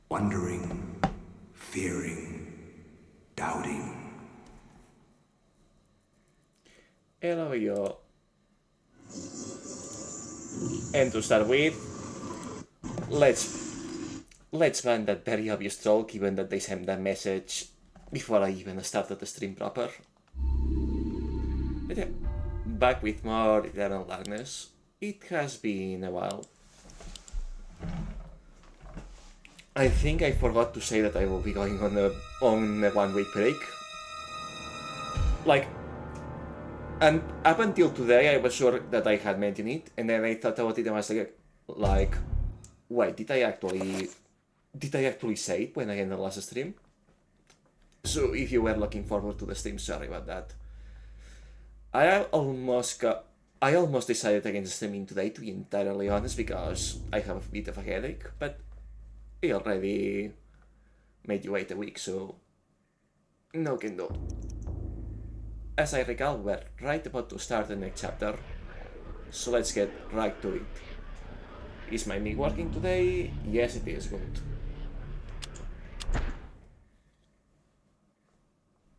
Wondering, fearing, doubting. Hello, yo. And to start with, let's ban that very obvious troll, given that they sent that message before I even started the stream proper. But yeah, back with more Eternal Darkness. It has been a while. I think I forgot to say that I will be going on a 1 week break. Like, and up until today I was sure that I had mentioned it, and then I thought about it and I was like, wait, did I actually say it when I ended the last stream? So if you were looking forward to the stream, sorry about that. I almost decided against streaming today, to be entirely honest, because I have a bit of a headache, but I already made you wait a week, so no can do. As I recall, we're right about to start the next chapter, so let's get right to it. Is my mic working today? Yes, it is. Good.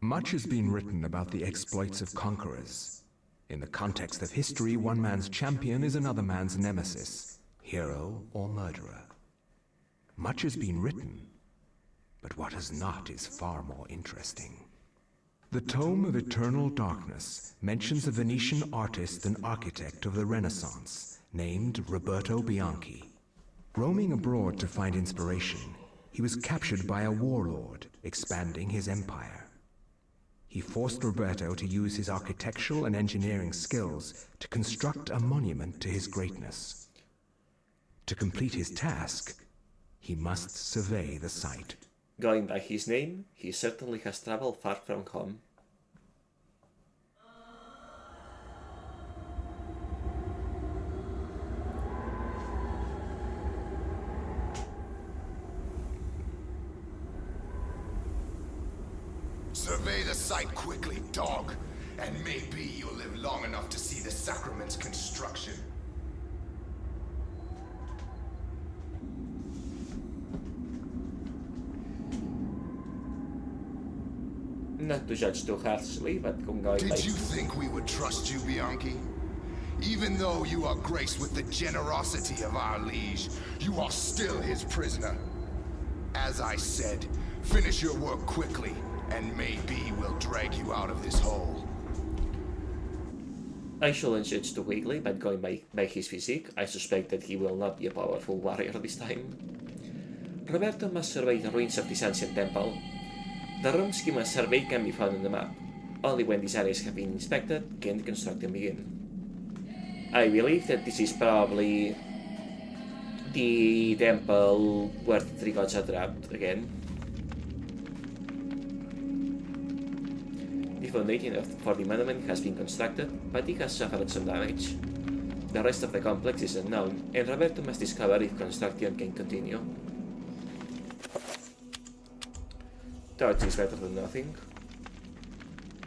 Much has been written about the exploits of conquerors. In the context of history, one man's champion is another man's nemesis, hero or murderer. Much has been written, but what has not is far more interesting. The Tome of Eternal Darkness mentions a Venetian artist and architect of the Renaissance named Roberto Bianchi. Roaming abroad to find inspiration, he was captured by a warlord expanding his empire. He forced Roberto to use his architectural and engineering skills to construct a monument to his greatness. To complete his task, he must survey the site. Going by his name, he certainly has traveled far from home. Survey the site quickly, dog, and maybe you'll live long enough to see the sacrament's construction. Not to judge too harshly, but going by... Did you think we would trust you, Bianchi? Even though you are graced with the generosity of our liege, you are still his prisoner. As I said, finish your work quickly, and maybe we'll drag you out of this hole. I shouldn't judge too quickly, but going by his physique, I suspect that he will not be a powerful warrior this time. Roberto must survey the ruins of this ancient temple. The rooms he must survey can be found on the map. Only when these areas have been inspected can the construction begin. I believe that this is probably the temple where the three gods are trapped again. The foundation for the monument has been constructed, but it has suffered some damage. The rest of the complex is unknown, and Roberto must discover if construction can continue. Torch is better than nothing.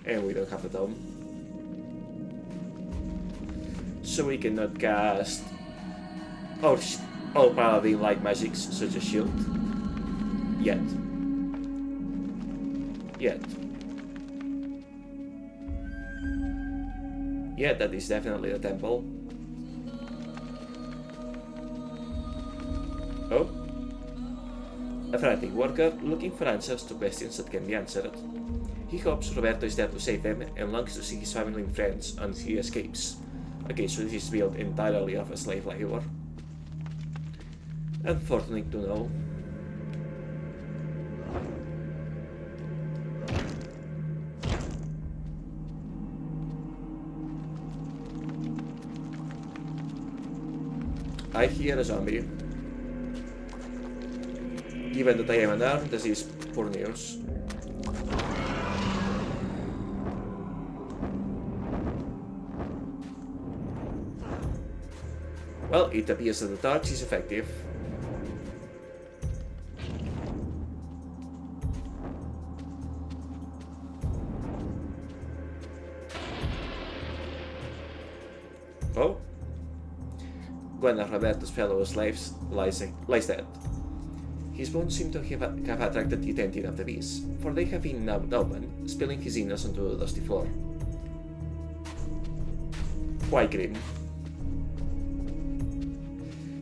And we don't have the dome. So we cannot cast all paladin-like magics such as shield. Yet. Yeah, that is definitely the temple. Oh. A frantic worker looking for answers to questions that can be answered. He hopes Roberto is there to save them and longs to see his family and friends until he escapes. Okay, so this is built entirely of a slave labor. Unfortunate to know. I hear a zombie. Given that I am unarmed, this is poor news. Well, it appears that the torch is effective. Oh. one of Roberto's fellow slaves lies dead. His bones seem to have attracted the attention of the bees, for they have been gnawed open, spilling his innocence onto the dusty floor. Quite grim.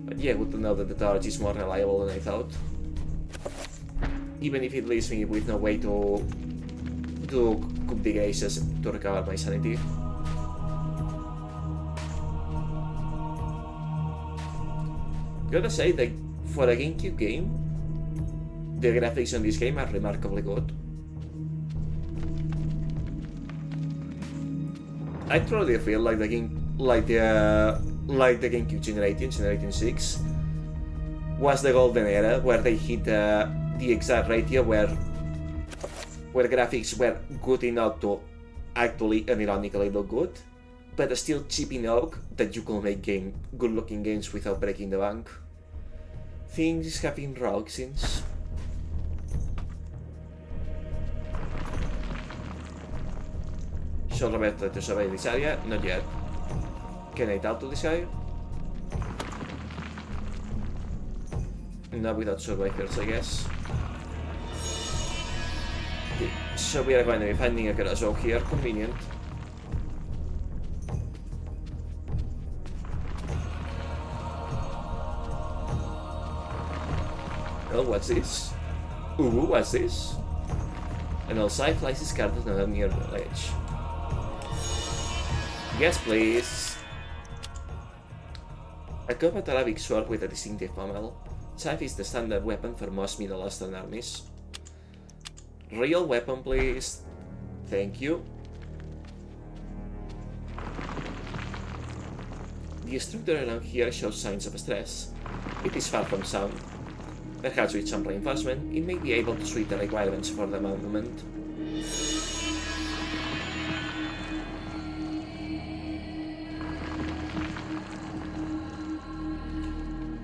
But yeah, good to know that the torch is more reliable than I thought. Even if it leaves me with no way to do coup de graces to recover my sanity. Gotta say that for a GameCube game, the graphics on this game are remarkably good. I truly feel like the GameCube Generation 6 was the golden era where they hit the exact ratio where graphics were good enough to actually and ironically look good, but still cheap enough that you could make good-looking games without breaking the bank. Things have been wrong since. Shall Roberto to survey this area? Not yet. Can I talk to this guy? Not without survivors, I guess. Okay, so we are going to be finding a crossbow here, convenient. Well, what's this? Ooh, what's this? An old sci-fi is carved on a near the ledge. Yes, please. A combat Arabic sword with a distinctive pommel. Scythe is the standard weapon for most Middle Eastern armies. Real weapon, please. Thank you. The structure around here shows signs of stress. It is far from sound. Perhaps with some reinforcement, it may be able to suit the requirements for the monument.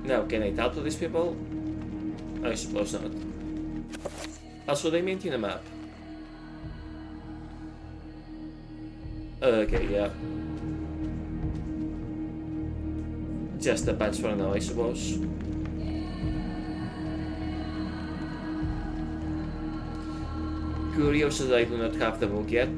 Now, can I talk to these people? I suppose not. Also, they maintain a map. Okay, yeah. Just a patch for now, I suppose. Curious that I do not have the book yet.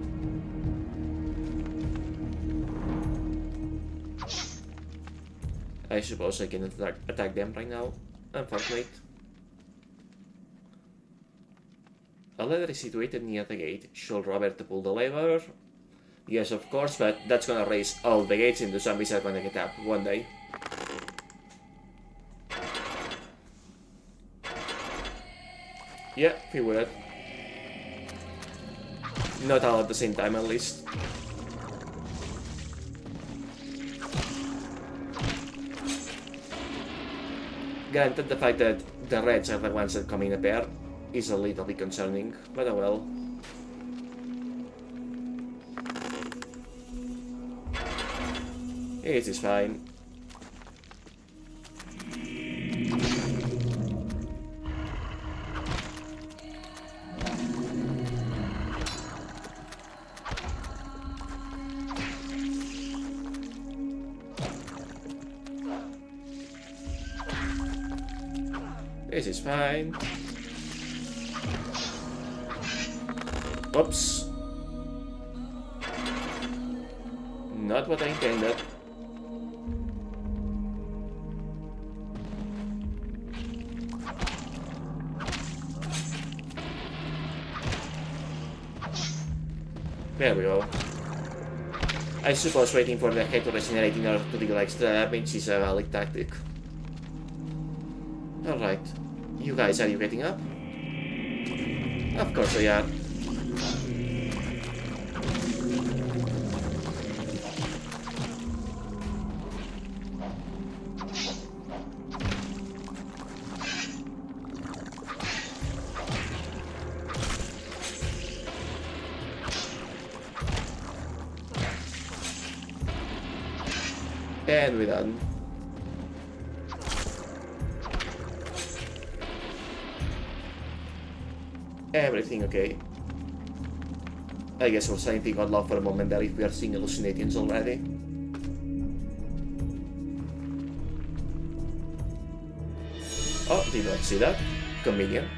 I suppose I can attack them right now. Unfortunate. A ladder is situated near the gate. Should Robert pull the lever? Yes, of course, but that's gonna raise all the gates and the zombies are gonna get up one day. Yeah, figured. Not all at the same time, at least. Granted, the fact that the reds are the ones that come in a pair is a little bit concerning, but oh well. It is fine. This is fine. Oops. Not what I intended. There we go. I suppose waiting for the head to regenerate in order to deal extra damage is a valid tactic. Alright. You guys, are you getting up? Of course they are. And we're done. Everything okay. I guess we're saying got love for a moment there if we are seeing hallucinations already. Oh, did not see that. Convenient.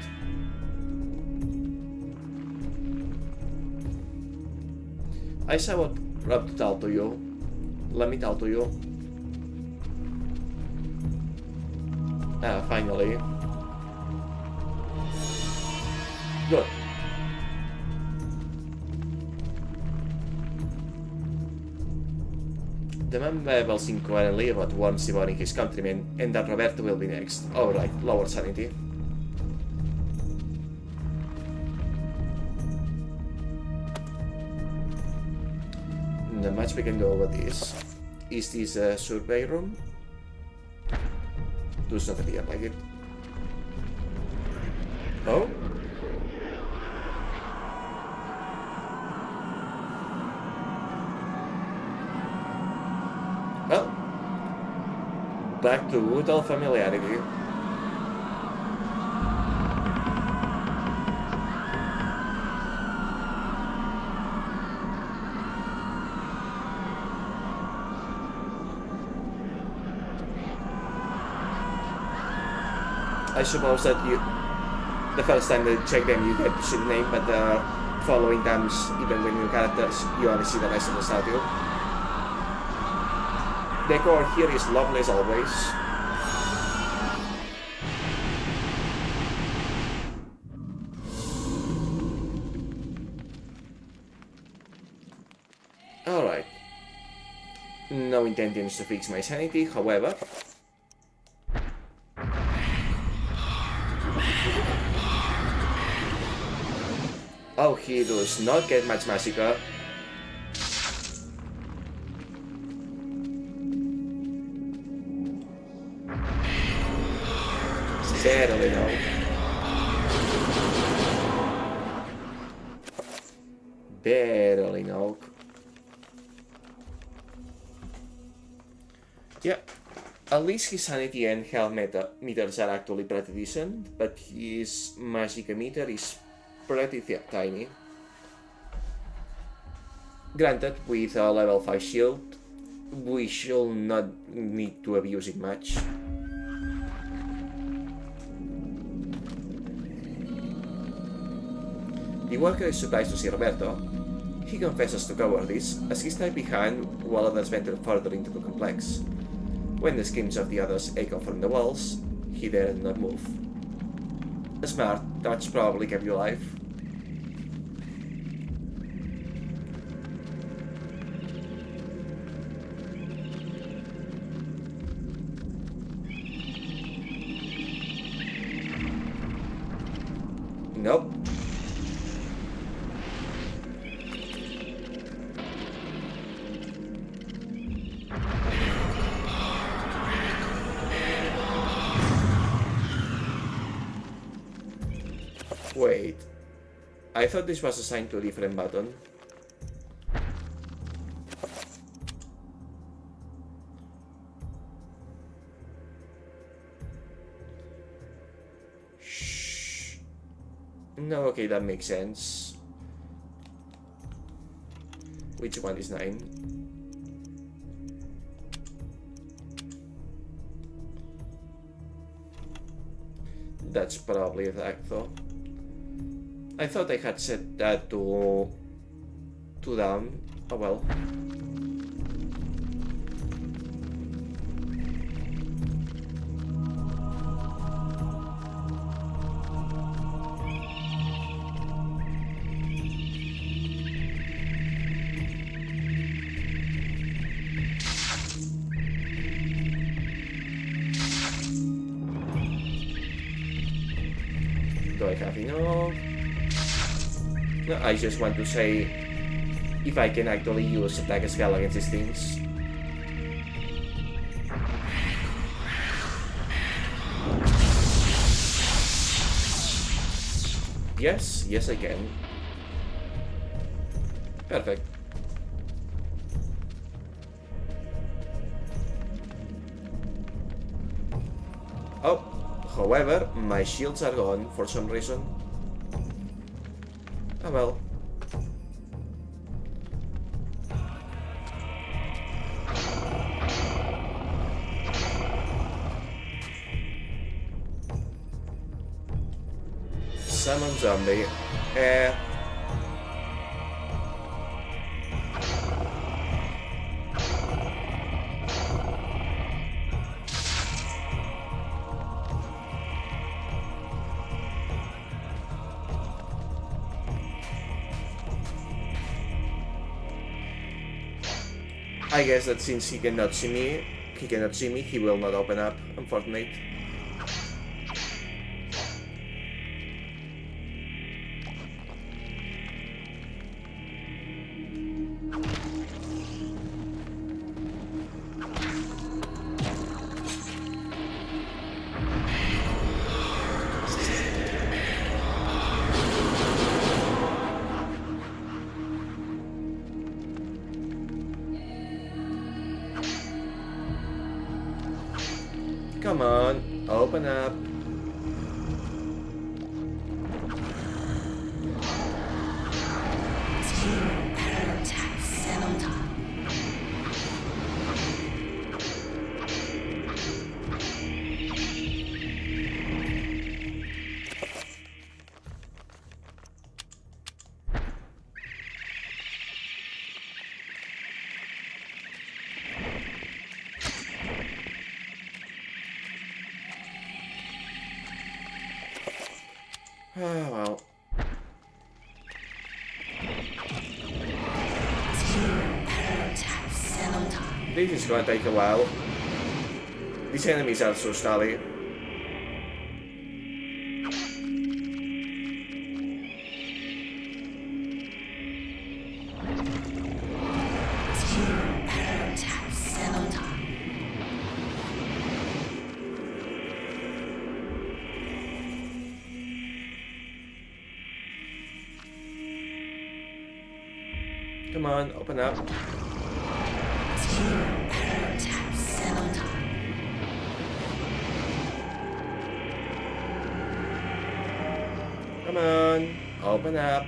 I saw what Rob to tell to you. Let me tell to you. Finally. Good. The man babbles incoherently about once devouring his countrymen, and that Roberto will be next. Oh right, lower sanity. Not much we can do over this. Is this a survey room? Does not appear like it. Oh? Well, back to good old familiarity. I suppose that the first time you check them you get to see the name, but the following times, even when new characters, you only see the rest of the statue. Decor here is lovely as always. Alright. No intentions to fix my sanity, however. Oh, he does not get much massacre. Barely no. Barely no. Yeah, at least his sanity and health meters are actually pretty decent, but his magic meter is pretty tiny. Granted, with a level 5 shield, we should not need to abuse it much. The worker is surprised to see Roberto. He confesses to cowardice, as he stayed behind while others ventured further into the complex. When the screams of the others echo from the walls, he dared not move. Smart, that's probably kept you alive. Nope. Wait, I thought this was assigned to a different button. Shh. No, okay, that makes sense. Which one is 9? That's probably that though. I thought I had set that to down. Oh well. Do I have enough? No, I just want to say if I can actually use attack spell against these things. Yes, yes I can. Perfect. Oh, however, my shields are gone for some reason. Oh well. summon zombie. I guess that since he cannot see me, he will not open up, unfortunately. Come on, open up. Oh, well. This is gonna take a while. These enemies are so snarly. Come on, open up. Come on, open up.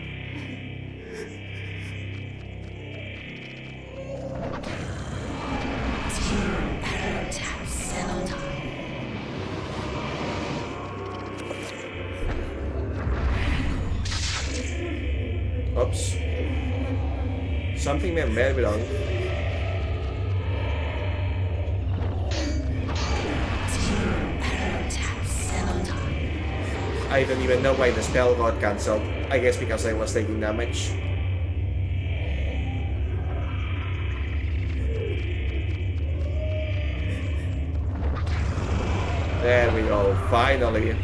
Oops. Something went very wrong. I don't even know why the spell got cancelled. I guess because I was taking damage. There we go, finally.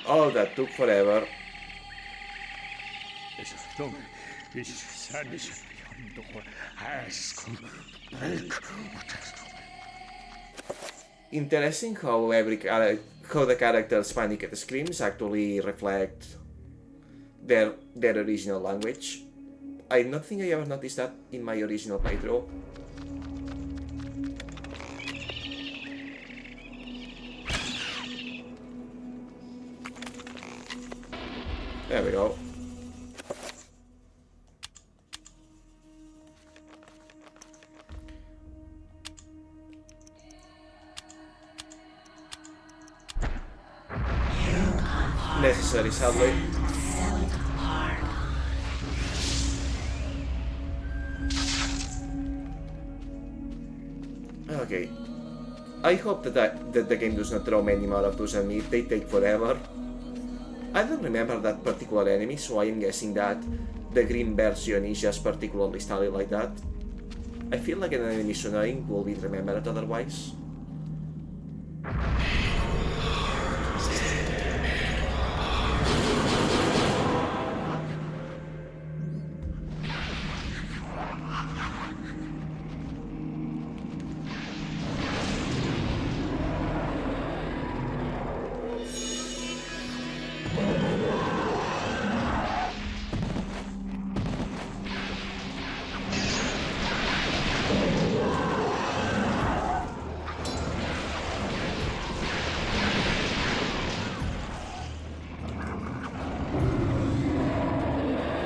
Oh, that took forever. Interesting how the characters' panic at the screams actually reflect their original language. I don't think I ever noticed that in my original playthrough. There we go. Necessary, sadly. Okay. I hope that the game does not throw many more of those at me. They take forever. I don't remember that particular enemy, so I am guessing that the green version is just particularly styled like that. I feel like an enemy so annoying will be remembered otherwise.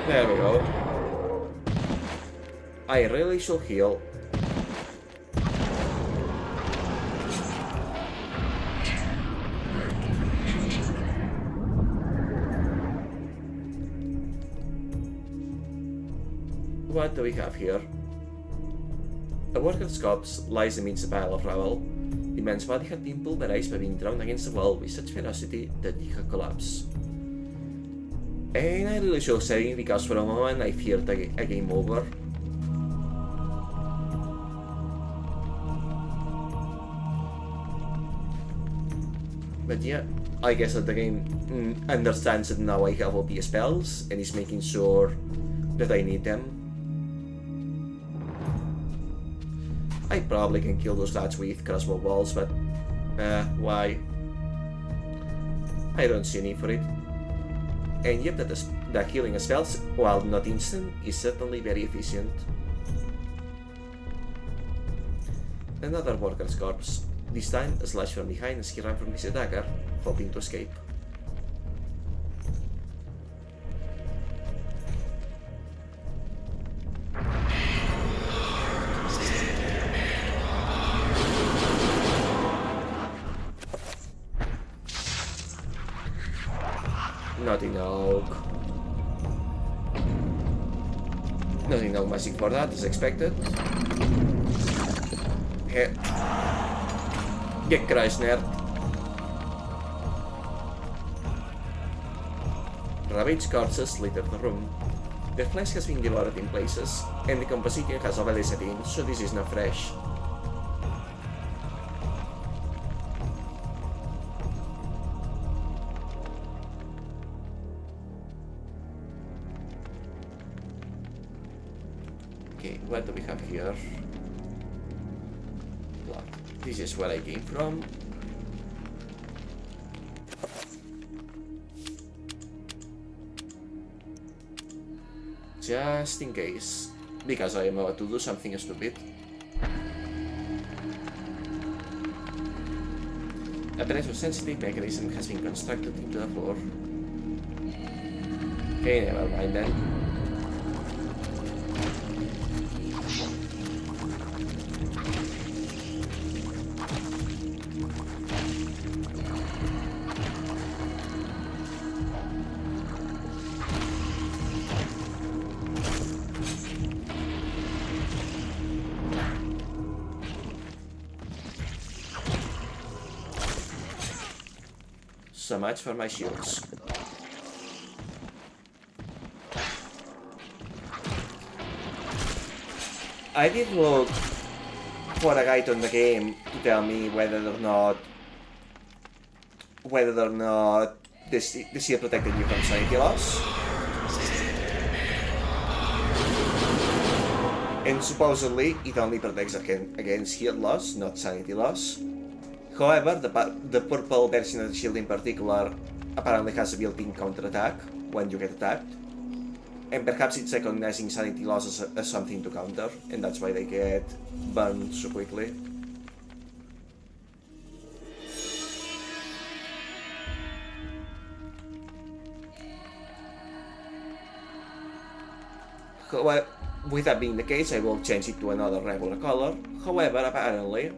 There we go. I really should heal. what do we have here? A worker's corpse lies amidst a pile of rubble. The man's body had been pulverized by being thrown against the wall with such ferocity that he had collapsed. And I really should say, because for a moment I feared a game over. But yeah, I guess that the game understands that now I have OP spells and is making sure that I need them. I probably can kill those lads with crossbow balls, but why? I don't see a need for it. And yet that killing spells, while not instant, is certainly very efficient. Another worker's corpse, this time slashed from behind as he ran from his attacker, hoping to escape. Not enough. Not enough magic for that, as expected. Get crushed, nerd. Ravaged corpses litter the room. The flesh has been devoured in places, and the composition has already set in, so this is not fresh. Okay, what do we have here? Blood. This is where I came from. Just in case, because I am about to do something stupid. A pressure-sensitive mechanism has been constructed into the floor. Okay, never mind then. So much for my shields. I did look for a guide on the game to tell me whether or not the shield protected you from sanity loss. And supposedly it only protects against shield loss, not sanity loss. However, the purple version of the shield in particular apparently has a built-in counter-attack when you get attacked. And perhaps it's recognizing sanity loss as something to counter, and that's why they get burned so quickly. However, with that being the case, I will change it to another regular color. However, apparently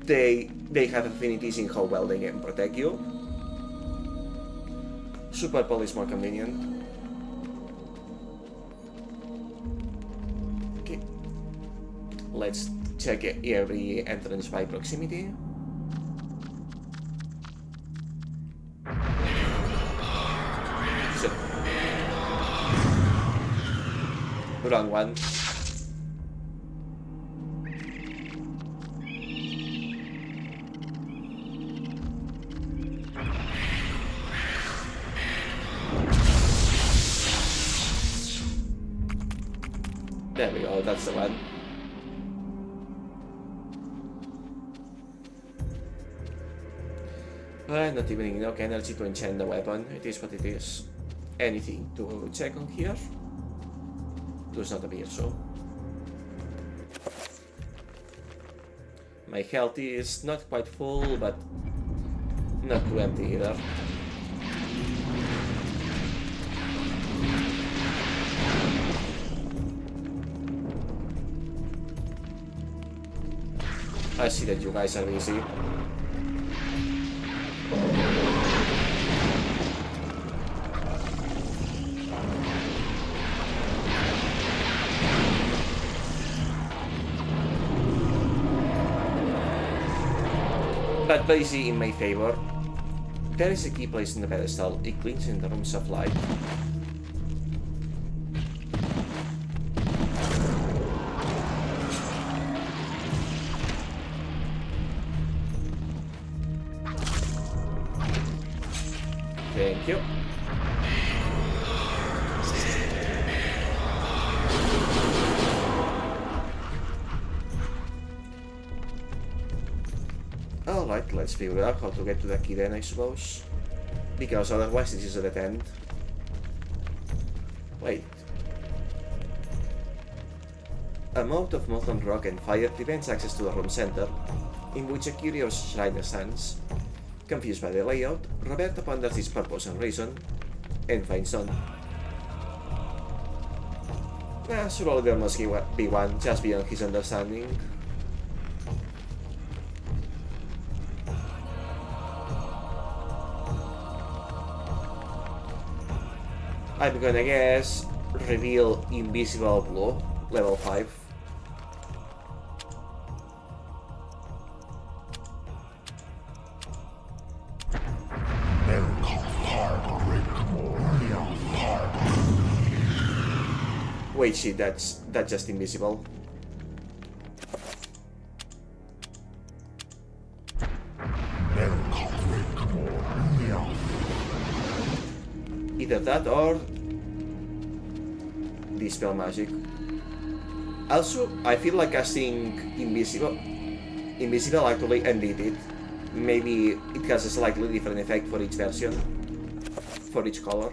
they have affinities in how well they can protect you. So purple is more convenient. Okay, let's check every entrance by proximity. So, wrong one. There we go, that's the one. Not even enough energy to enchant the weapon, it is what it is. Anything to check on here? Does not appear so. My health is not quite full, but not too empty either. I see that you guys are busy. but basically in my favor. There is a key placed in the pedestal. It cleans in the rooms of light. Thank you. Alright, let's figure out how to get to the key then, I suppose. Because otherwise this is a dead end. Wait. A moat of molten rock and fire prevents access to the room center, in which a curious shrine stands. Confused by the layout, Roberto ponders its purpose and reason, and finds none. Surely there must be one just beyond his understanding. I'm gonna guess reveal invisible blue, level 5. Wait, shit, that's just invisible. Either that or dispel magic. Also, I feel like casting invisible actually ended it. Maybe it has a slightly different effect for each version, for each color.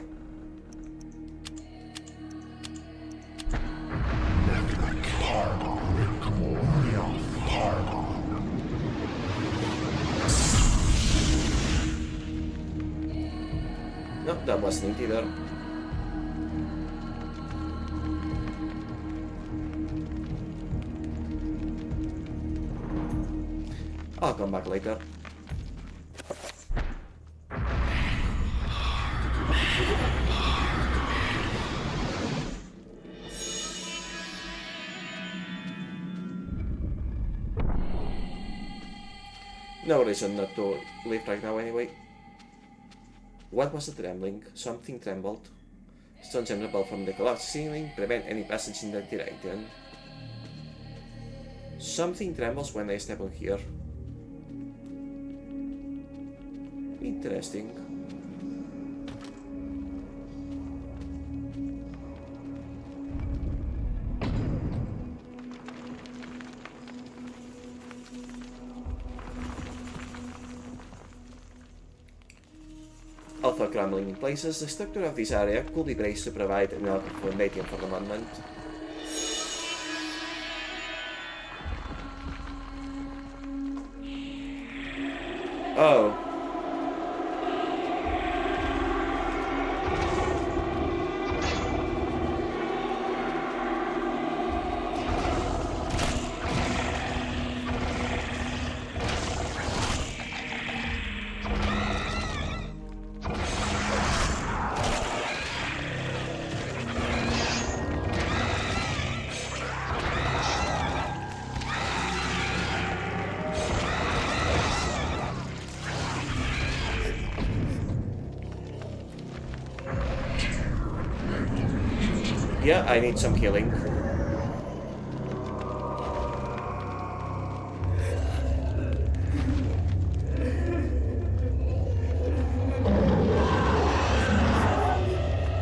No, that wasn't it either. I'll come back later. No reason not to leave right now anyway. What was the trembling? Something trembled. Stones and rubble from the collapsed ceiling prevent any passage in that direction. Something trembles when I step on here. Interesting. Although crumbling in places, the structure of this area could be braced to provide an elegant foundation for the monument. Oh. Yeah, I need some healing.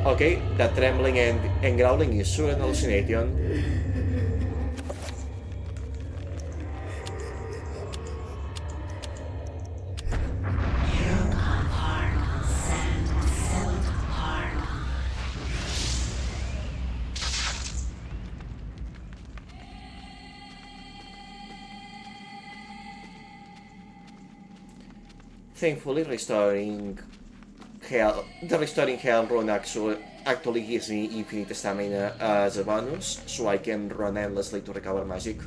Okay, that trembling and growling is sure an hallucination. Thankfully, the restoring hell run actually gives me infinite stamina as a bonus, so I can run endlessly to recover magic.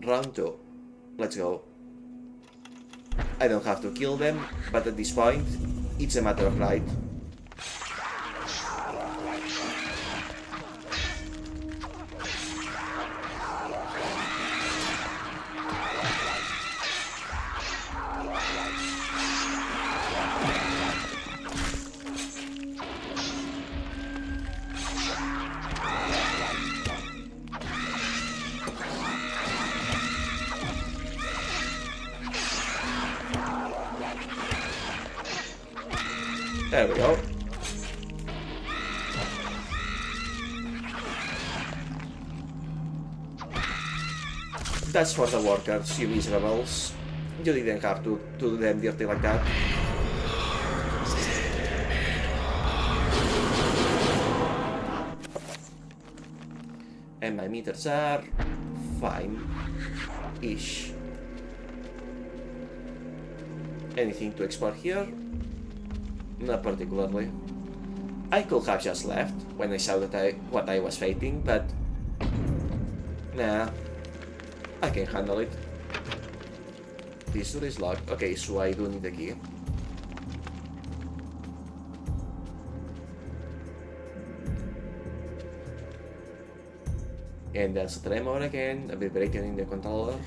Round 2. Let's go. I don't have to kill them, but at this point, it's a matter of pride. There we go. That's for the workers, you miserables. You didn't have to do them dirty like that. And my meters are fine-ish. Anything to explore here? Not particularly. I could have just left when I saw that what I was fighting, but nah, I can handle it. This door is locked. Okay, so I do need a key. And there's a tremor again, a vibration in the controller.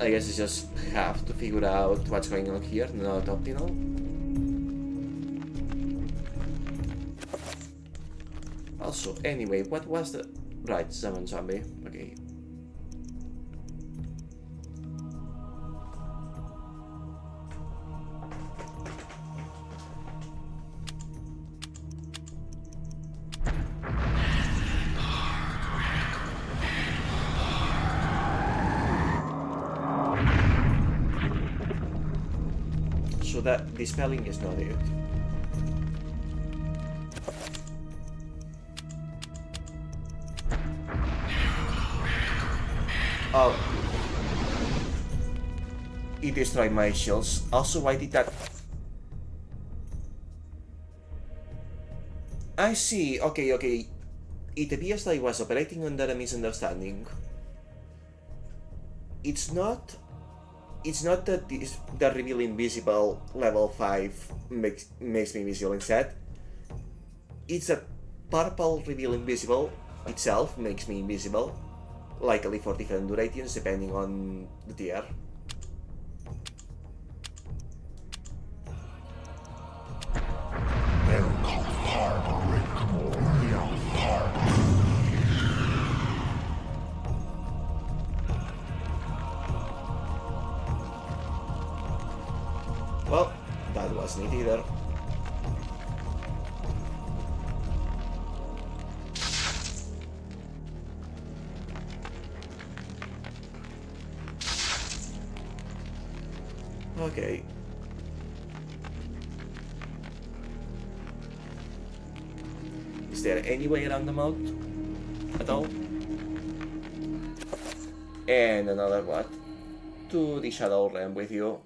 I guess I just have to figure out what's going on here, not optimal. Also, anyway, what was the... Right, summon zombie, okay. So that dispelling is not it. Oh. It destroyed my shields. Also, why did that... I see. Okay. It appears I was operating under a misunderstanding. It's not that the reveal invisible level 5 makes me invisible instead. It's that purple reveal invisible itself makes me invisible, likely for different durations depending on the tier. Well, that wasn't it either. Okay. Is there any way around the moat at all? And another what? To the Shadow Realm with you.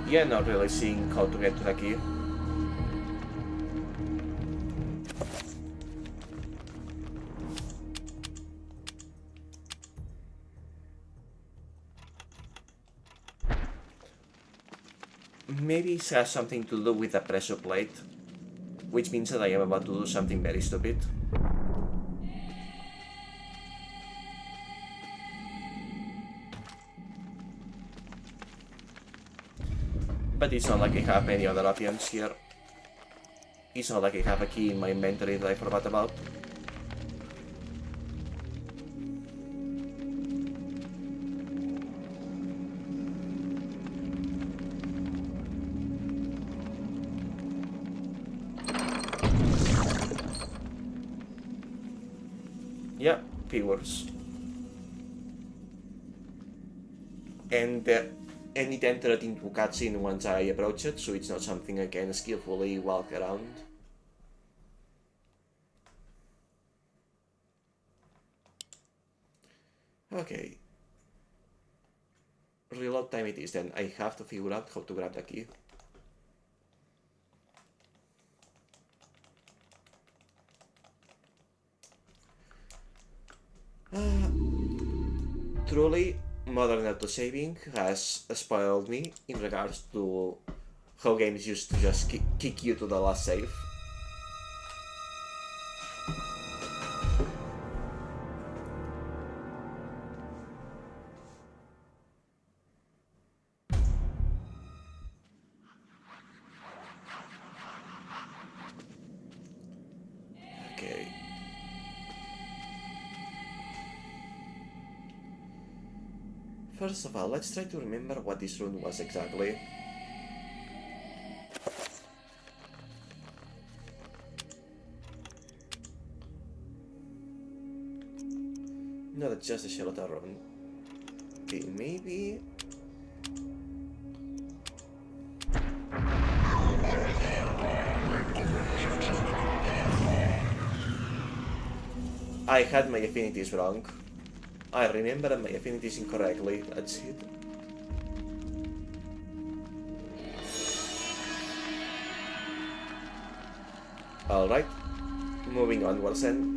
Yeah, not really seeing how to get to the key. Maybe it has something to do with the pressure plate, which means that I am about to do something very stupid. But it's not like I have any other options here. It's not like I have a key in my inventory that I forgot about. Yeah, figures. And it entered into cutscene once I approach it, so it's not something I can skillfully walk around. Okay. Reload time it is then. I have to figure out how to grab the key. Truly, modern auto-saving has spoiled me in regards to how games used to just kick you to the last save. Okay. First of all, let's try to remember what this rune was exactly. No, that's just a shelter rune. Okay, maybe... I had my affinities wrong. I remembered my affinities incorrectly, that's it. Alright, moving onwards then.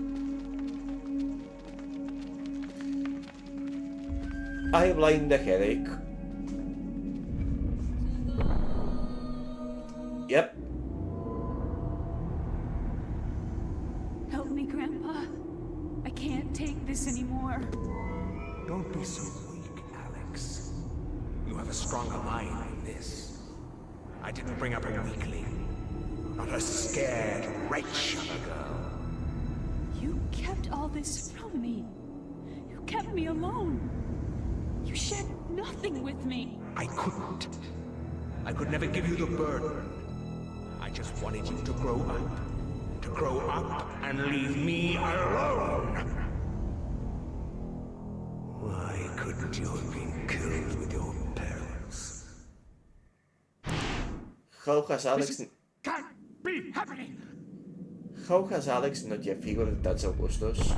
I blind the headache. Yep. Help me, Grandpa. I can't take this anymore. Don't be so weak, Alex. You have a stronger mind than this. I didn't bring up a weakling. Not a scared wretch of a girl. You kept all this from me. You kept me alone. You shared nothing with me. I couldn't. I could never give you the burden. I just wanted you to grow up. To grow up and leave me alone. Why couldn't you have been killed with your parents? How has Alex... Can't be happening! How has Alex not yet figured that's Augustus?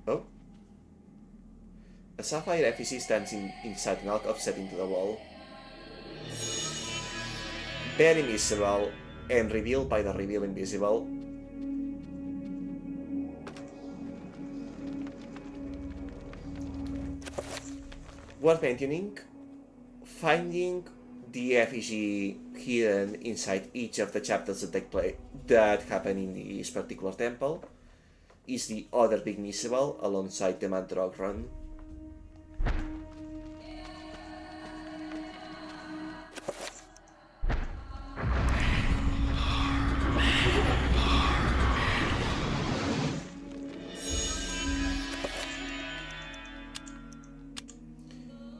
Oh. A sapphire effigy stands inside an alcove set into the wall. Very miserable, and revealed by the reveal invisible. Worth mentioning, finding the effigy hidden inside each of the chapters that happen in this particular temple is the other big miserable alongside the Mantrog run.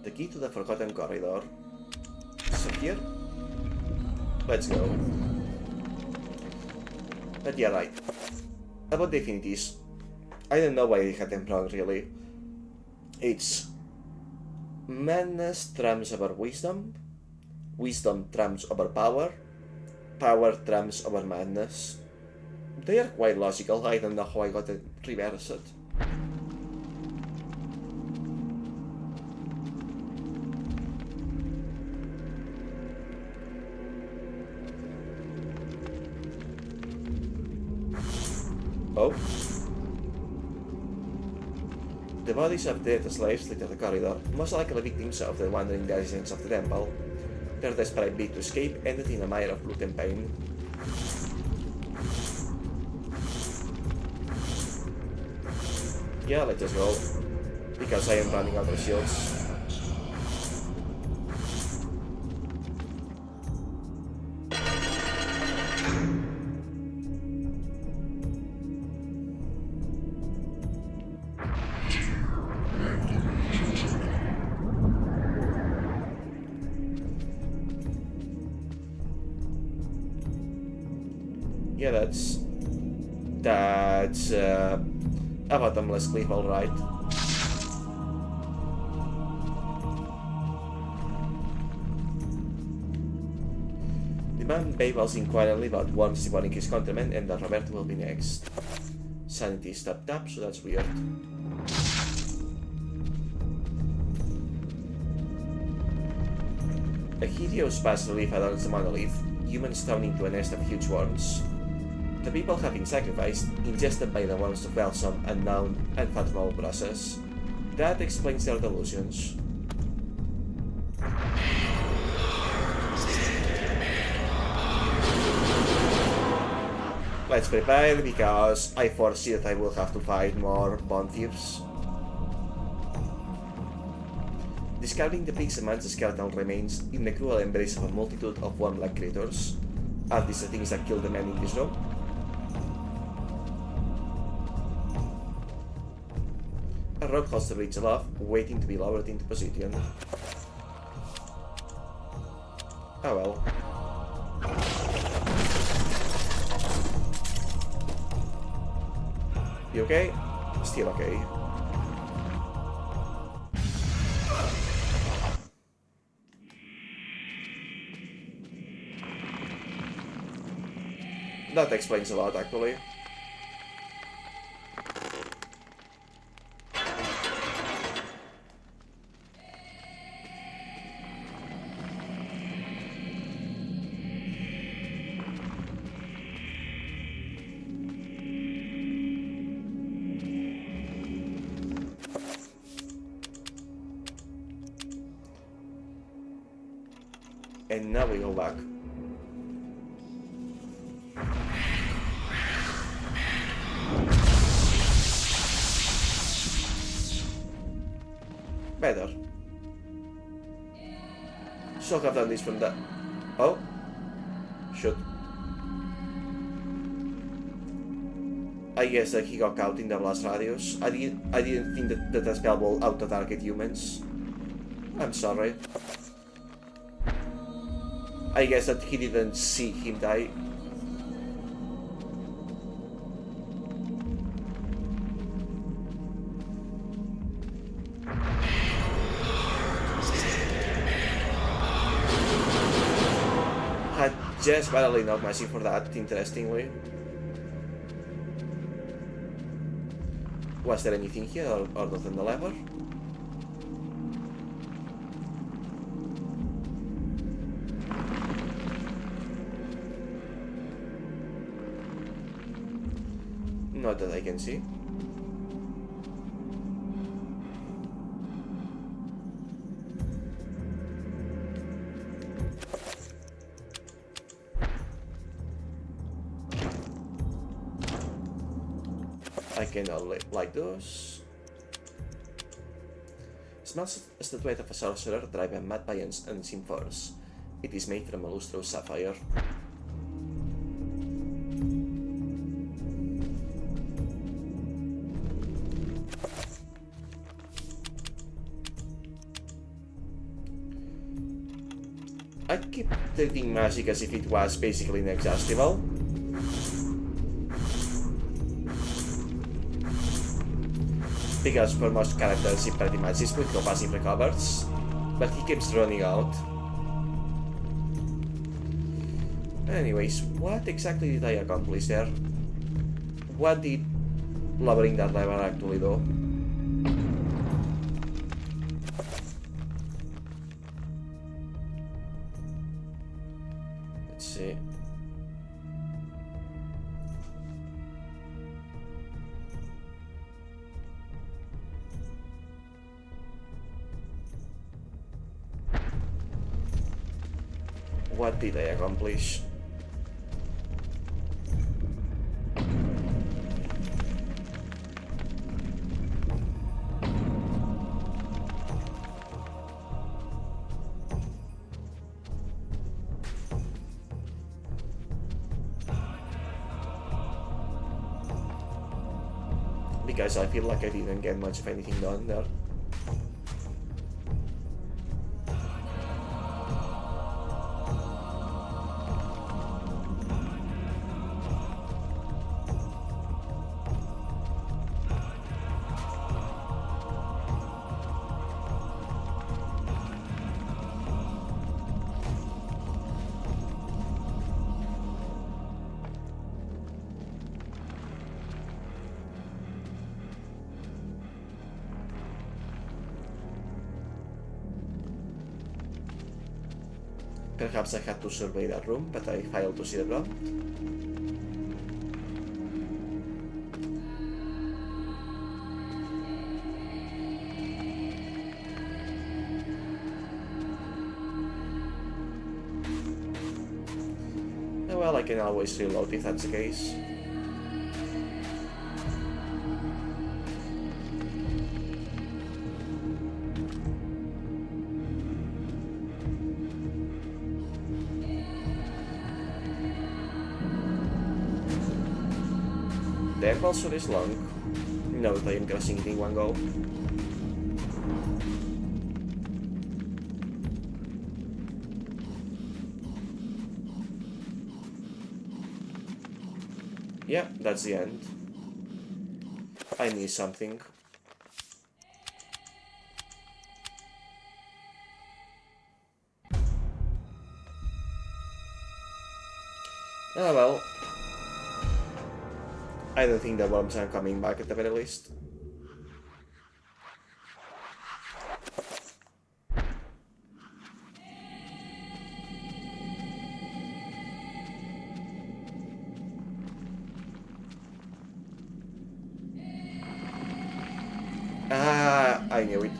The key to the Forgotten Corridor. So here? Let's go. But yeah, right. About the affinities. I don't know why I had them wrong, really. It's... madness trumps over wisdom. Wisdom trumps over power. Power trumps over madness. They are quite logical. I don't know how I got it reversed. Oh. The bodies of dead slaves litter the corridor, most likely victims of the wandering denizens of the temple. Their desperate bid to escape ended in a mire of blood and pain. Yeah, let us go. Because I am running out of shields. Yeah, that's a bottomless cliff, alright. The man babbles inquiringly about Worms devouring his countrymen, and that Robert will be next. Sanity is tapped up, so that's weird. A hideous bas relief adorns the monolith, humans thrown into a nest of huge worms. The people have been sacrificed, ingested by the worms to quell some unknown, unfathomable process. That explains their delusions. Let's prepare, because I foresee that I will have to fight more bond thieves. Discarding the pig's man's skeletal remains in the cruel embrace of a multitude of worm-like creatures. Are these the things that killed the man in this room? A rock holster reaches aloft, waiting to be lowered into position. Oh well. You okay? Still okay. That explains a lot, actually. And now we go back. Better. Should have done this from that. Oh. Should. I guess that he got caught in the blast radius. I didn't think that the spell will auto-target humans. I'm sorry. I guess that he didn't see him die. Had just barely enough magic for that, interestingly. Was there anything here or nothing the lever? Not that I can see. I cannot light those. Smells a statuette of a sorcerer driven mad by an unseen force. It is made from a lustrous sapphire. I keep treating magic as if it was basically inexhaustible. Because for most characters it pretty much is with no passive recovers, but he keeps running out. Anyways, what exactly did I accomplish there? What did lowering that lever actually do? Let's see. What did I accomplish? Because I feel like I didn't get much of anything done there. Perhaps I had to survey that room, but I failed to see the prompt. well, I can always reload if that's the case. The equal is long. No, I am crossing it in one go. Yeah, that's the end. I need something. Oh well. I don't think the worms are coming back at the very least. Ah, I knew it.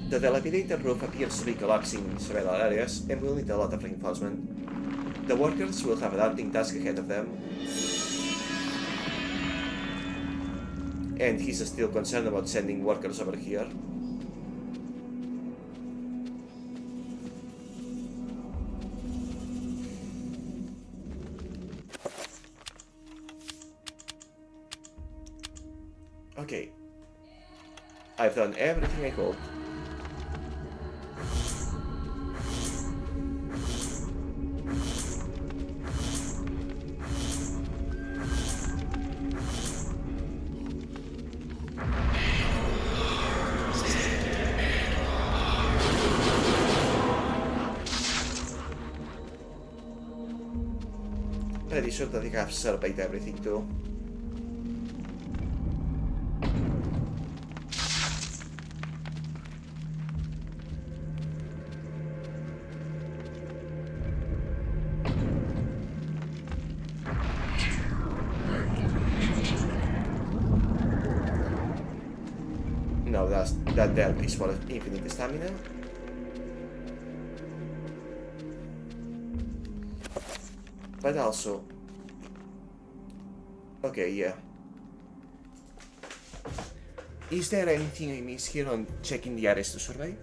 The dilapidated roof appears to be collapsing in several areas and will need a lot of reinforcement. The workers will have a daunting task ahead of them. And he's still concerned about sending workers over here. Okay. I've done everything I could. Pretty sure that I have surveyed everything too. No, that there is for infinite stamina. But also... Okay, yeah. Is there anything I miss here on checking the areas to survey?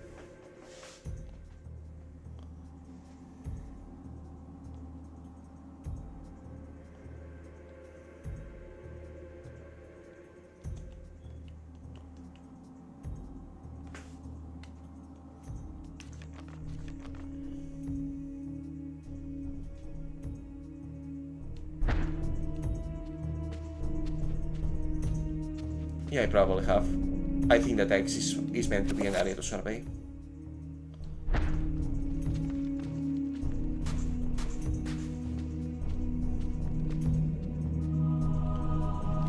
Yeah, I probably have. I think that X is meant to be an area to survey.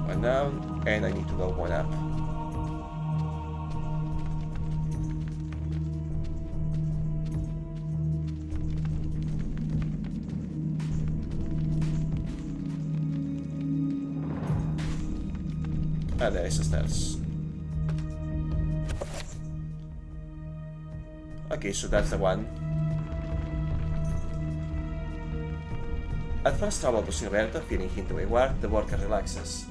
One down, and I need to go one up. Ah, there is a stairs. Okay, so that's the one. At first trouble to Roberto, feeling him to be ward, the worker relaxes.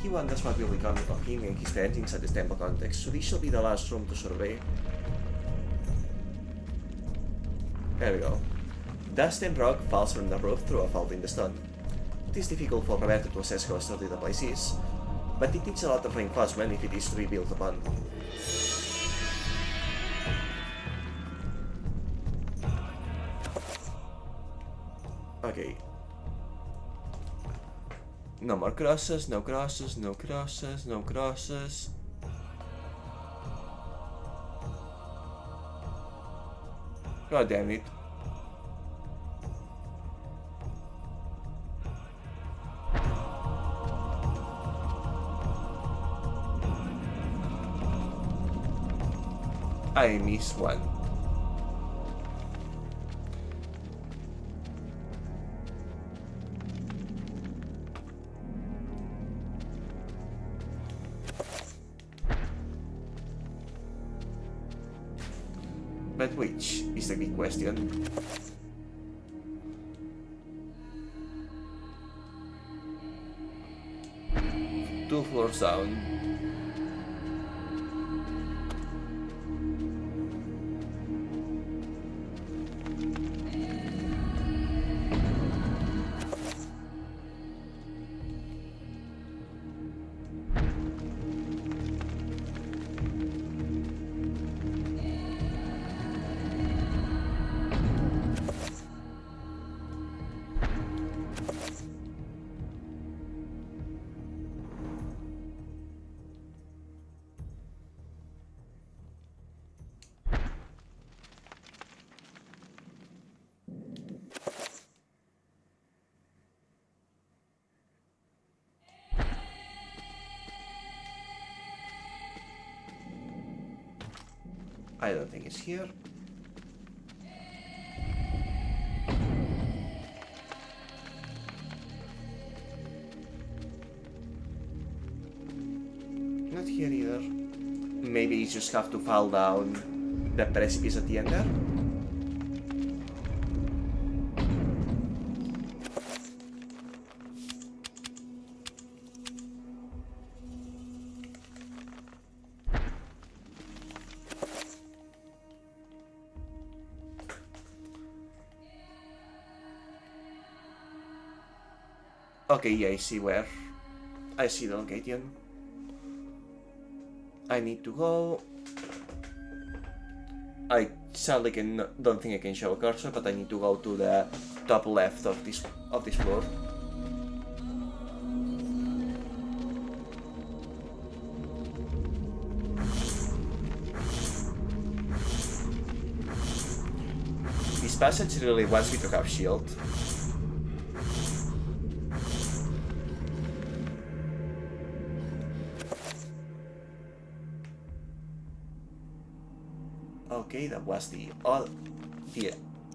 He wonders what will become of him and his friends inside this temple context, so this shall be the last room to survey. There we go. Dust and rock falls from the roof through a fault in the stone. It is difficult for Roberto to assess how sturdy the place is, but it needs a lot of reinforcement if it is to be built upon. Okay. No more crosses, no crosses, no crosses, no crosses. God damn it. I missed one. But which is the big question. floors down. I don't think it's here. Not here either. Maybe you just have to fall down the precipice at the end there? Okay, yeah, I see where. I see the location. I need to go. I sadly don't think I can show a cursor, but I need to go to the top left of this floor. This passage really wants me to have shield. Okay, that was the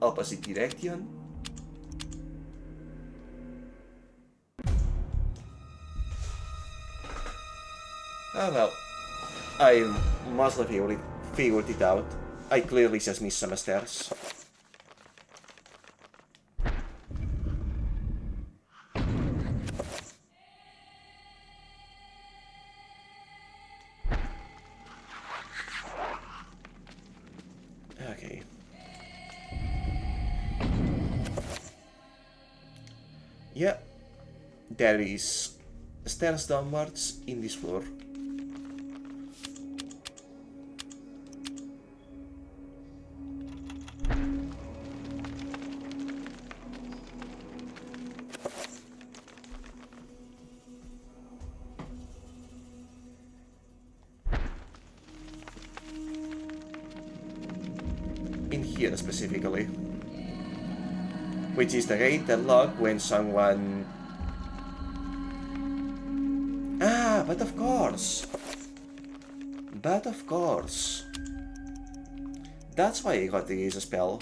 opposite direction. Oh well, I mostly figured it out. I clearly just missed some stairs. Okay. Yeah, there is stairs downwards in this floor. In here specifically, which is the gate that locked when someone... Ah, but of course, that's why I got to use a spell.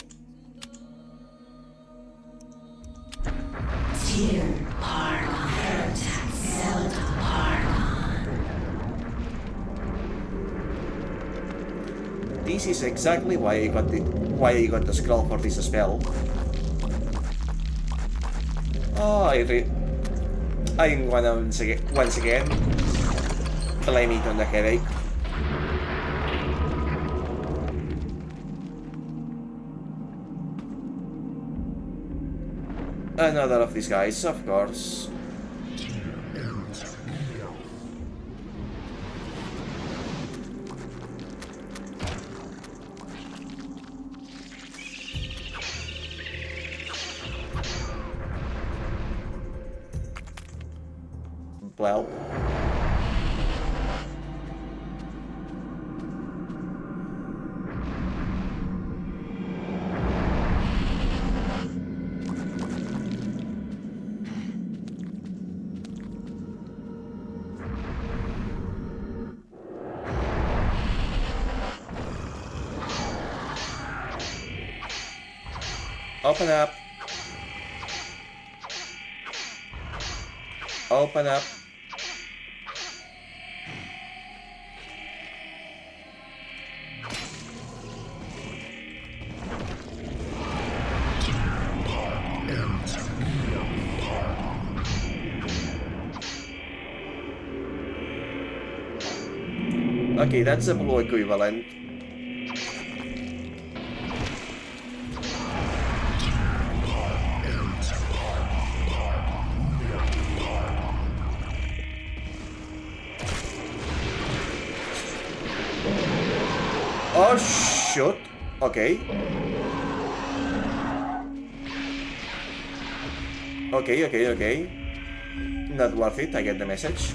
Dear Paragon Heretic Zelda Paragon. This is exactly why I got the scroll for this spell. Oh, I'm gonna once again blame it on the headache. Another of these guys, of course. Well. Open up. Open up. Okay, that's a blue equivalent. Oh, shoot. Okay. Okay. Not worth it, I get the message.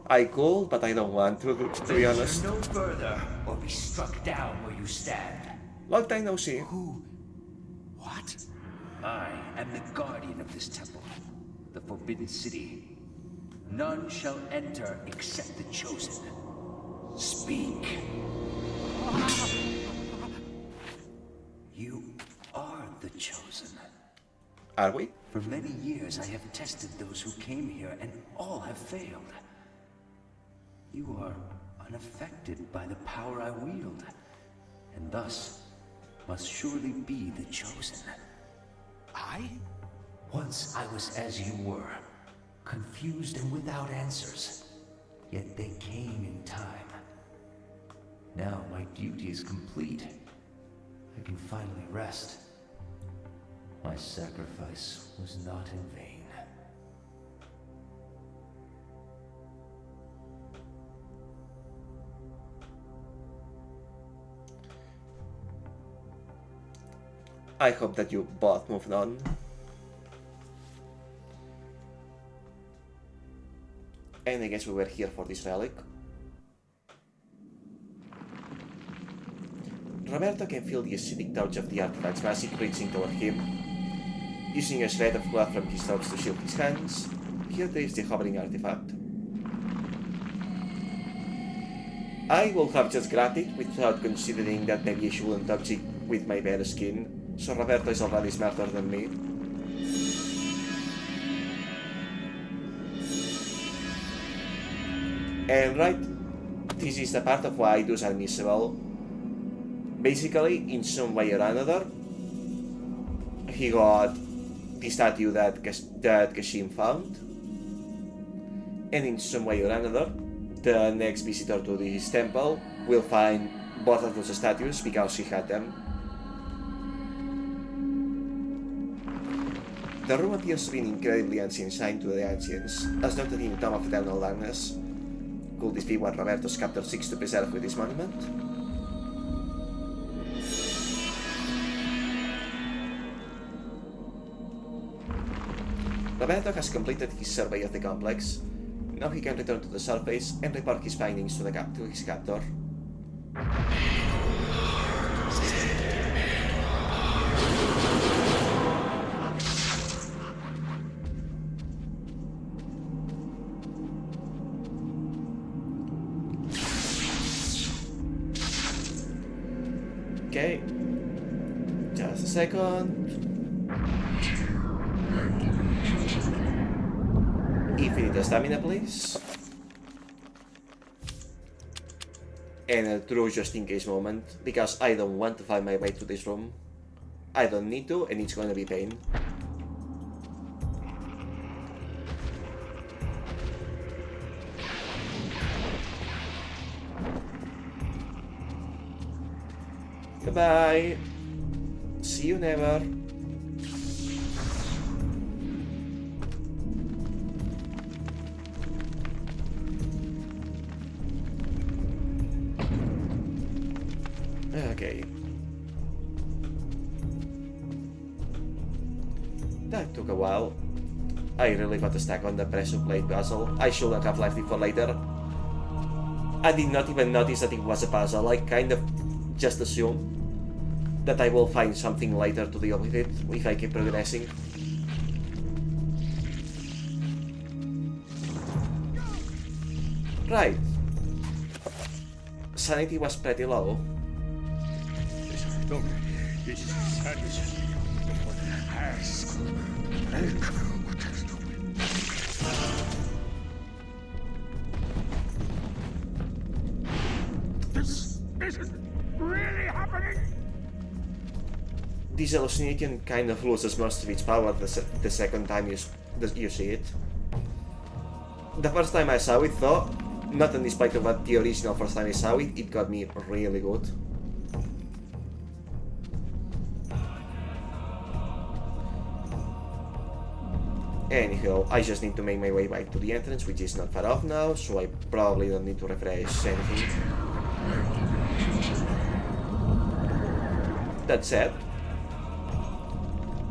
I could, but I don't want to be honest. No further, or be struck down where you stand. Long time no see. What? I am the guardian of this temple, the Forbidden City. None shall enter except the chosen. Speak. You are the chosen. Are we? For many years I have tested those who came here, and all have failed. You are unaffected by the power I wield, and thus must surely be the chosen. I? Once I was as you were, confused and without answers. Yet they came in time. Now my duty is complete. I can finally rest. My sacrifice was not in vain. I hope that you both moved on. And I guess we were here for this relic. Roberto can feel the acidic touch of the artifact's magic reaching toward him. Using a shred of blood from his nose to shield his hands, he retrieves the hovering artifact. I will have just grabbed it without considering that maybe I shouldn't touch it with my bare skin, so Roberto is already smarter than me. And right, this is the part of why those are missable. Basically, in some way or another, he got the statue that Kashim found, and in some way or another, the next visitor to this temple will find both of those statues because he had them. The room appears to be an incredibly ancient sign to the ancients, as noted in the Tome of Eternal Darkness. Could this be what Roberto's captor seeks to preserve with this monument? Roberto has completed his survey of the complex. Now he can return to the surface and report his findings to his captor. Okay, just a second. Infinite stamina, please. And a true just in case moment, because I don't want to find my way to this room. I don't need to, and it's gonna be pain. Goodbye. See you never. Okay. That took a while. I really got stuck on the pressure plate puzzle. I shouldn't have left it for later. I did not even notice that it was a puzzle. I kind of just assumed that I will find something later to deal with it if I keep progressing. Right. Sanity was pretty low. This isn't really happening! This hallucination kind of loses most of its power the second time you You see it. The first time I saw it, though, not in despite of what the original first time I saw it, it got me really good. Anyhow, I just need to make my way back to the entrance, which is not far off now, so I probably don't need to refresh anything. That said,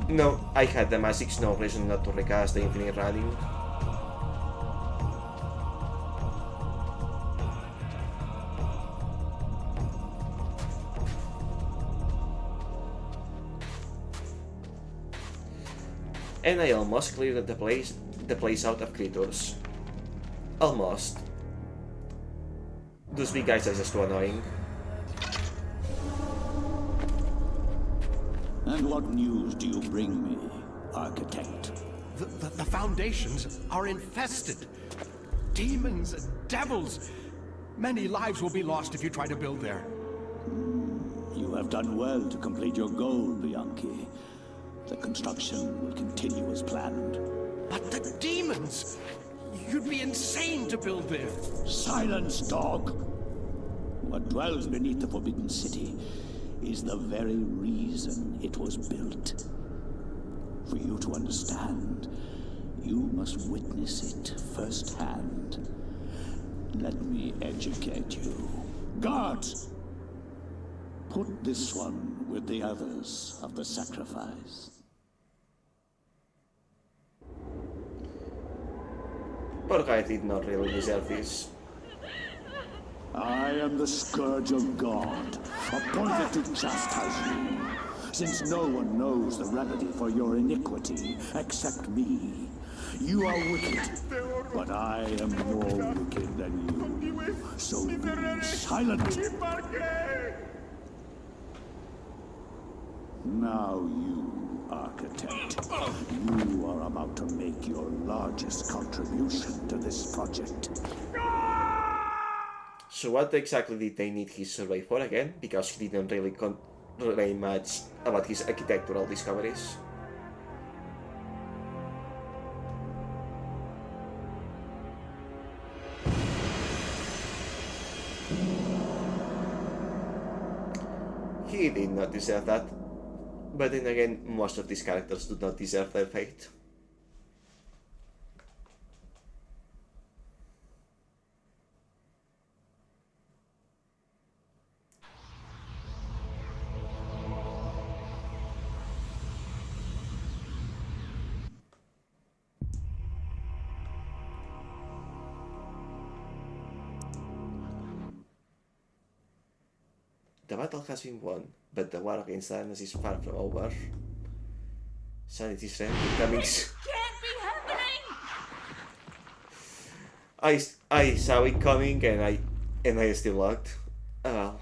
no, I had the magic, no reason not to recast the infinite running. And I almost cleared the place out of creatures. Almost. Those big guys are just too annoying. And what news do you bring me, Architect? The foundations are infested. Demons and devils. Many lives will be lost if you try to build there. You have done well to complete your goal, Bianchi. The construction will continue as planned. But the demons! You'd be insane to build there. Silence, dog! What dwells beneath the Forbidden City is the very reason it was built. For you to understand, you must witness it firsthand. Let me educate you. Guards! Put this one with the others of the sacrifice. Poor guy did not really deserve this. I am the Scourge of God, appointed to chastise you, since no one knows the remedy for your iniquity except me. You are wicked, but I am more wicked than you. So be silent. Now you, Architect, you are about to make your largest contribution to this project. So what exactly did they need his survey for again? Because he didn't really relay much about his architectural discoveries. He did not deserve that. But then again, most of these characters do not deserve their fate. The battle has been won, but the war against darkness is far from over. Sanity's strength becoming. Can't be happening! I saw it coming and I still locked. Oh well.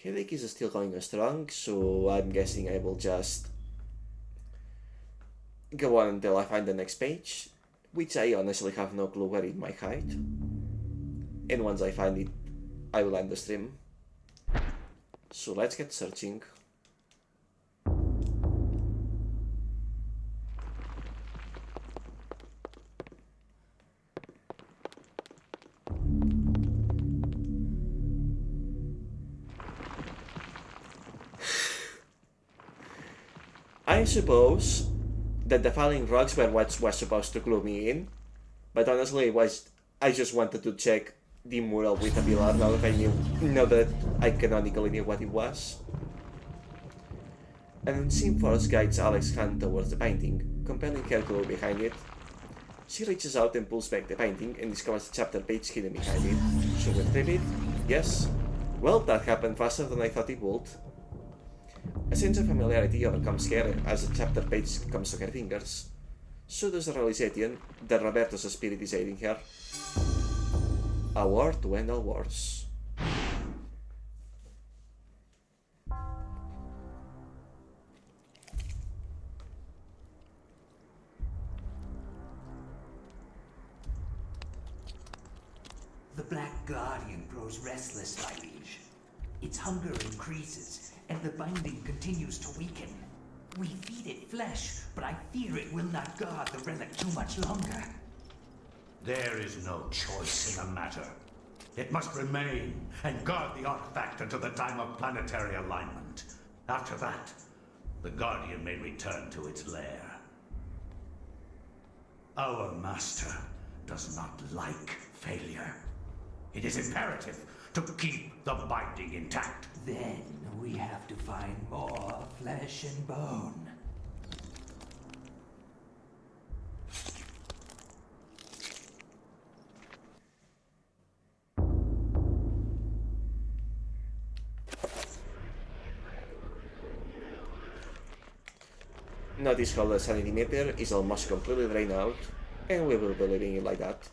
Headache is still going strong, so I'm guessing I will just go on until I find the next page, which I honestly have no clue where it might hide. And once I find it, I will end the stream. So let's get searching. I suppose that the falling rocks were what was supposed to clue me in, but honestly I just wanted to check the mural with a pillar now that I canonically knew what it was. An unseen force guides Alex's hand towards the painting, compelling her to look behind it. She reaches out and pulls back the painting and discovers the chapter page hidden behind it. Should we retrieve it? Yes. Well, that happened faster than I thought it would. A sense of familiarity overcomes her as the chapter page comes to her fingers. So does the realization that Roberto's spirit is aiding her. A war to end all wars. The Black Guardian grows restless, my liege. Its hunger increases, and the binding continues to weaken. We feed it flesh, but I fear it will not guard the relic too much longer. There is no choice in the matter. It must remain and guard the artifact until the time of planetary alignment. After that, the Guardian may return to its lair. Our master does not like failure. It is imperative to keep the binding intact. Then we have to find more flesh and bone. Notice how the sanity meter is almost completely drained out, and we will be leaving it like that.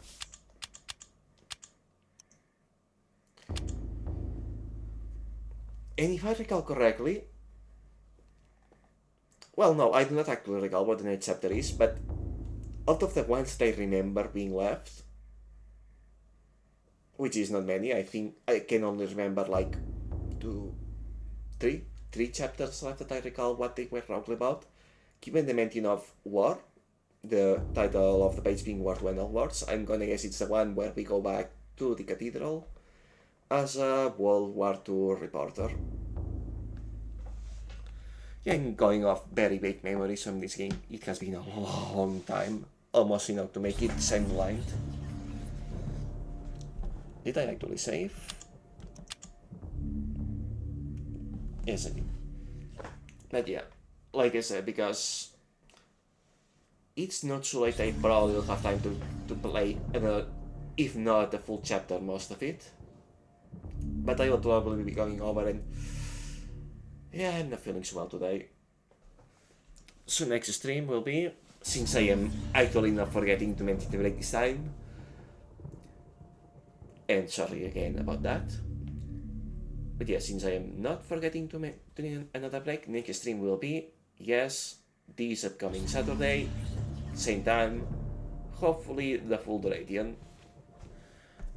And if I recall correctly, well, no, I do not actually recall what the next chapter is, but out of the ones that I remember being left, which is not many, I think I can only remember like three chapters left that I recall what they were roughly about. Given the mention of war, the title of the page being War to End All Wars, I'm gonna guess it's the one where we go back to the cathedral as a World War II reporter. Yeah, I'm going off very vague memories from this game. It has been a long time, almost enough to make it semi-blind. Did I actually save? Yes, I did. But yeah, like I said, because it's not so late, I probably will have time to play, if not the full chapter, most of it. But I will probably be going over and yeah, I'm not feeling so well today. So next stream will be, since I am actually not forgetting to mention the break this time, and sorry again about that. But yeah, since I am not forgetting to mention another break, next stream will be, yes, this upcoming Saturday, same time, hopefully the full duration.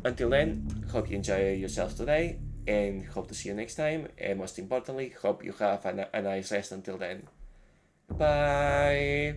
Until then, hope you enjoy yourselves today, and hope to see you next time, and most importantly, hope you have a nice rest until then. Bye!